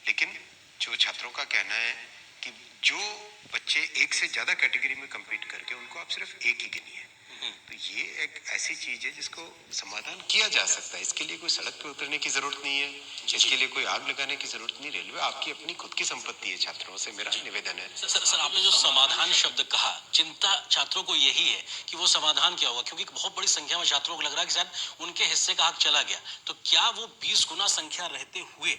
लेकिन जो छात्रों का कहना है कि जो बच्चे एक से ज्यादा कैटेगरी में compete करके उनको आप सिर्फ एक ही गिनिए, तो ये एक ऐसी चीज है जिसको समाधान किया जा सकता है। इसके लिए कोई सड़क पे उतरने की जरूरत नहीं है, इसके लिए कोई आग लगाने की जरूरत नहीं। रेलवे आपकी अपनी खुद की संपत्ति है। छात्रों से मेरा निवेदन है। सर आपने जो समाधान शब्द कहा, चिंता छात्रों को यही है कि वो समाधान क्या होगा, क्योंकि बहुत बड़ी संख्या में छात्रों को लग रहा है कि शायद उनके हिस्से का हक चला गया। तो क्या वो 20 गुना संख्या रहते हुए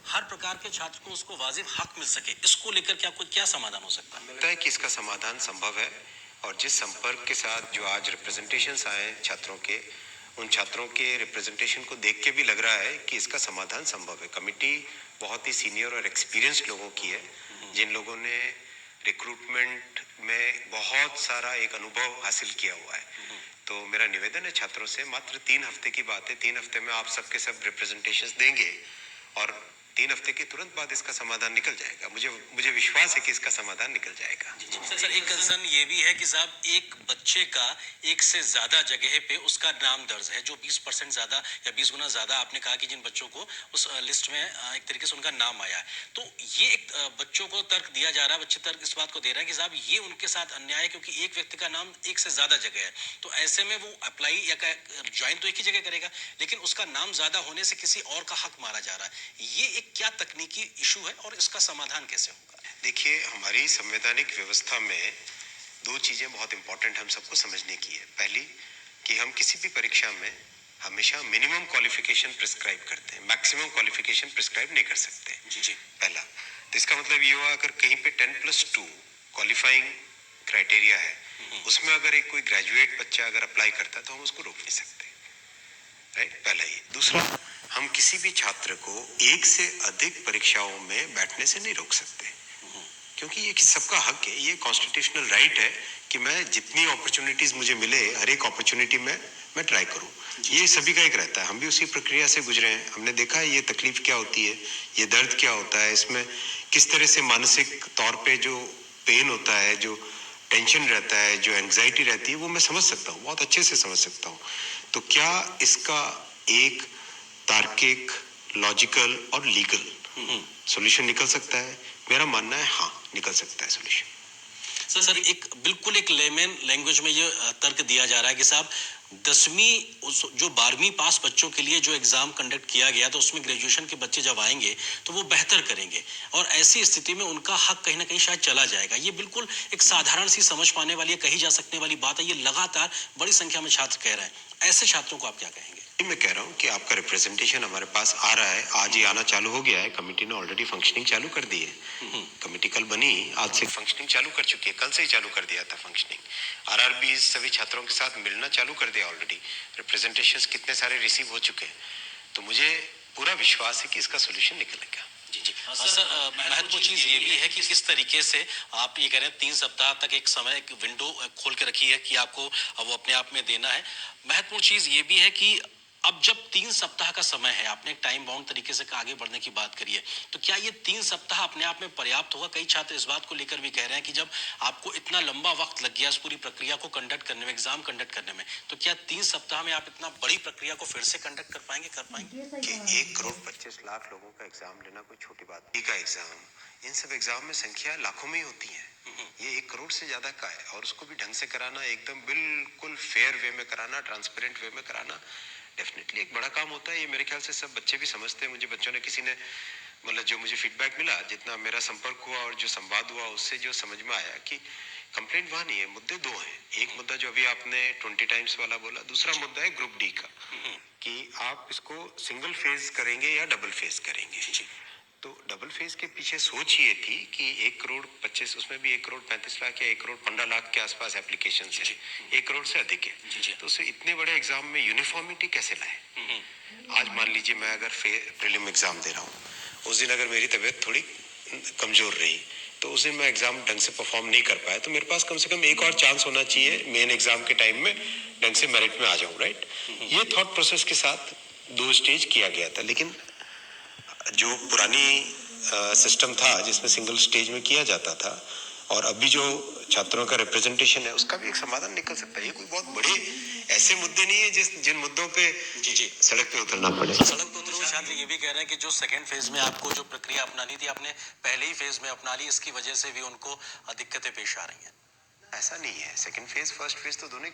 हर प्रकार के छात्र को उसको वाजिब हक मिल सके, इसको लेकर क्या समाधान हो सकता है? लगता है कि इसका समाधान संभव है, और जिस संपर्क के साथ जो आज रिप्रेजेंटेशंस आए छात्रों के, उन छात्रों के रिप्रेजेंटेशन को देख के भी लग रहा है कि इसका समाधान संभव है। कमिटी बहुत ही सीनियर और एक्सपीरियंस्ड लोगों की है, जिन लोगों ने रिक्रूटमेंट में बहुत सारा एक अनुभव हासिल किया हुआ है। तो मेरा निवेदन है छात्रों से, मात्र 3 हफ्ते की बात है, 3 हफ्ते में आप सबके सब रिप्रेजेंटेशंस देंगे और 3 हफ्ते के तुरंत बाद इसका समाधान निकल जाएगा। मुझे विश्वास है कि इसका समाधान निकल जाएगा। सर एक कंसर्न ये भी है कि साहब एक बच्चे का एक से ज्यादा जगह पे उसका नाम दर्ज है, जो 20% ज्यादा या 20 गुना ज्यादा आपने कहा कि जिन बच्चों को उस लिस्ट में एक तरीके से उनका नाम आया है, तो ये एक बच्चों को तर्क दिया जा रहा है, बच्चे तर्क इस बात को दे रहा है कि साहब ये उनके साथ अन्याय है, क्योंकि एक व्यक्ति का नाम एक से ज्यादा जगह है, तो ऐसे में वो अप्लाई या ज्वाइन तो एक ही जगह करेगा, लेकिन उसका नाम ज्यादा होने से किसी और का हक मारा जा रहा है। ये एक क्या तकनीकी इशू है और इसका समाधान कैसे होगा? देखिए, हमारी संवैधानिक व्यवस्था में 2 चीजें बहुत इंपॉर्टेंट हम सबको समझने की है। पहली, कि हम किसी भी परीक्षा में हमेशा मिनिमम क्वालिफिकेशन प्रिस्क्राइब करते हैं, मैक्सिमम क्वालिफिकेशन प्रिस्क्राइब नहीं कर सकते। जी। पहला, तो इसका मतलब ये हुआ, अगर कहीं पे 10+2 क्वालिफाइंग क्राइटेरिया है, उसमें अगर एक कोई ग्रेजुएट बच्चा अगर अप्लाई करता है तो हम उसको रोक नहीं सकते, राइट? पहला ये। दूसरा, हम किसी भी छात्र को एक से अधिक परीक्षाओं में बैठने से नहीं रोक सकते, क्योंकि ये सबका हक है, ये कॉन्स्टिट्यूशनल राइट है कि मैं जितनी अपॉर्चुनिटीज मुझे मिले, हर एक अपॉर्चुनिटी में मैं ट्राई करूं। ये सभी का एक रहता है, हम भी उसी प्रक्रिया से गुजरे हैं, हमने देखा है ये तकलीफ क्या होती है, ये दर्द क्या होता है, इसमें किस तरह से मानसिक तौर पे जो पेन होता है, जो टेंशन रहता है, जो एंग्जाइटी रहती है, वो मैं समझ सकता हूँ, बहुत अच्छे से समझ सकता हूँ। तो क्या इसका एक तार्किक, लॉजिकल और लीगल सॉल्यूशन निकल सकता है? मेरा मानना है हाँ, निकल सकता है सॉल्यूशन। सर एक बिल्कुल एक लेमन लैंग्वेज में ये तर्क दिया जा रहा है कि साहब 10वीं जो 12वीं पास बच्चों के लिए जो एग्जाम कंडक्ट किया गया, तो उसमें ग्रेजुएशन के बच्चे जब आएंगे तो वो बेहतर करेंगे, और ऐसी स्थिति में उनका हक कहीं ना कहीं शायद चला जाएगा। ये बिल्कुल एक साधारण सी समझ पाने वाली, कही जा सकने वाली बात है, ये लगातार बड़ी संख्या में छात्र कह रहे हैं। ऐसे छात्रों को आप क्या कहेंगे? मैं कह रहा हूँ कि आपका रिप्रेजेंटेशन हमारे पास आ रहा है, आज ही आना चालू हो गया है, कमेटी ने ऑलरेडी फंक्शनिंग चालू कर दी है। कमेटी कल बनी, आज से फंक्शनिंग चालू कर चुकी है, कल से ही चालू कर दिया था फंक्शनिंग। आरआरबी सभी छात्रों के साथ मिलना चालू कर दिया ऑलरेडी, रिप्रेजेंटेशंस कितने सारे रिसीव हो चुके हैं, तो मुझे पूरा विश्वास है कि इसका सोल्यूशन निकलेगा। जी सर, महत्वपूर्ण चीज ये भी है कि किस तरीके से आप ये कह रहे हैं 3 सप्ताह तक एक समय, एक विंडो खोल के रखी है कि आपको वो अपने आप में देना है। महत्वपूर्ण चीज ये भी है कि अब जब 3 सप्ताह का समय है, आपने एक टाइम बाउंड तरीके से आगे बढ़ने की बात करी है, तो क्या ये 3 सप्ताह अपने आप में पर्याप्त होगा? कई छात्र इस बात को लेकर भी कह रहे हैं कि जब आपको इतना लंबा वक्त लग गया इस पूरी प्रक्रिया को कंडक्ट करने में, एग्जाम कंडक्ट करने में, तो क्या 3 सप्ताह में आप इतना बड़ी प्रक्रिया को फिर से कंडक्ट कर पाएंगे? कि 1,25,00,000 लोगों का एग्जाम लेना कोई छोटी बात नहीं। का एग्जाम, इन सब एग्जाम में संख्या लाखों में ही होती है, ये 1 करोड़ से ज्यादा का है, और उसको भी ढंग से कराना, एकदम बिल्कुल फेयर वे में कराना, ट्रांसपेरेंट वे में कराना, डेफिनेटली एक बड़ा काम होता है। ये मेरे ख्याल से सब बच्चे भी समझते हैं। मुझे बच्चों ने, किसी ने, मतलब जो मुझे फीडबैक मिला, जितना मेरा संपर्क हुआ और जो संवाद हुआ, उससे जो समझ में आया कि कंप्लेंट वहां नहीं है, मुद्दे 2 हैं। एक मुद्दा जो अभी आपने 20 टाइम्स वाला बोला, दूसरा मुद्दा है ग्रुप डी का, कि आप इसको सिंगल फेज करेंगे या डबल फेज करेंगे। तो डबल फेज के पीछे सोच ये थी कि 1,25,00,000, उसमें भी 1,35,00,000 या 1,15,00,000 के आसपास एप्लीकेशन है, 1 करोड़ से अधिक है। तो उसे इतने बड़े एग्जाम में यूनिफॉर्मिटी कैसे लाए? आज मान लीजिए मैं अगर प्रीलिम एग्जाम दे रहा हूँ, उस दिन अगर मेरी तबीयत थोड़ी कमजोर रही, तो उस दिन मैं एग्जाम ढंग से परफॉर्म नहीं कर पाया, तो मेरे पास कम से कम एक और चांस होना चाहिए मेन एग्जाम के टाइम में ढंग से मेरिट में आ जाऊं, राइट? ये थॉट प्रोसेस के साथ 2 स्टेज किया गया था। लेकिन जो पुरानी सिस्टम था जिसमें सिंगल स्टेज में किया जाता था, और अभी जो छात्रों का रिप्रेजेंटेशन है उसका भी एक समाधान निकल सकता है। ये कोई बहुत बड़े ऐसे मुद्दे नहीं है जिन मुद्दों पे जी सड़क पे उतरना पड़े। सड़क पर उतरे हुए छात्र ये भी कह रहे हैं कि जो सेकंड फेज में आपको जो प्रक्रिया अपनानी थी आपने पहले ही फेज में अपना ली, इसकी वजह से भी उनको दिक्कतें पेश आ रही हैं। ऐसा नहीं है, सेकंड फेज फर्स्ट फेज तो दोनों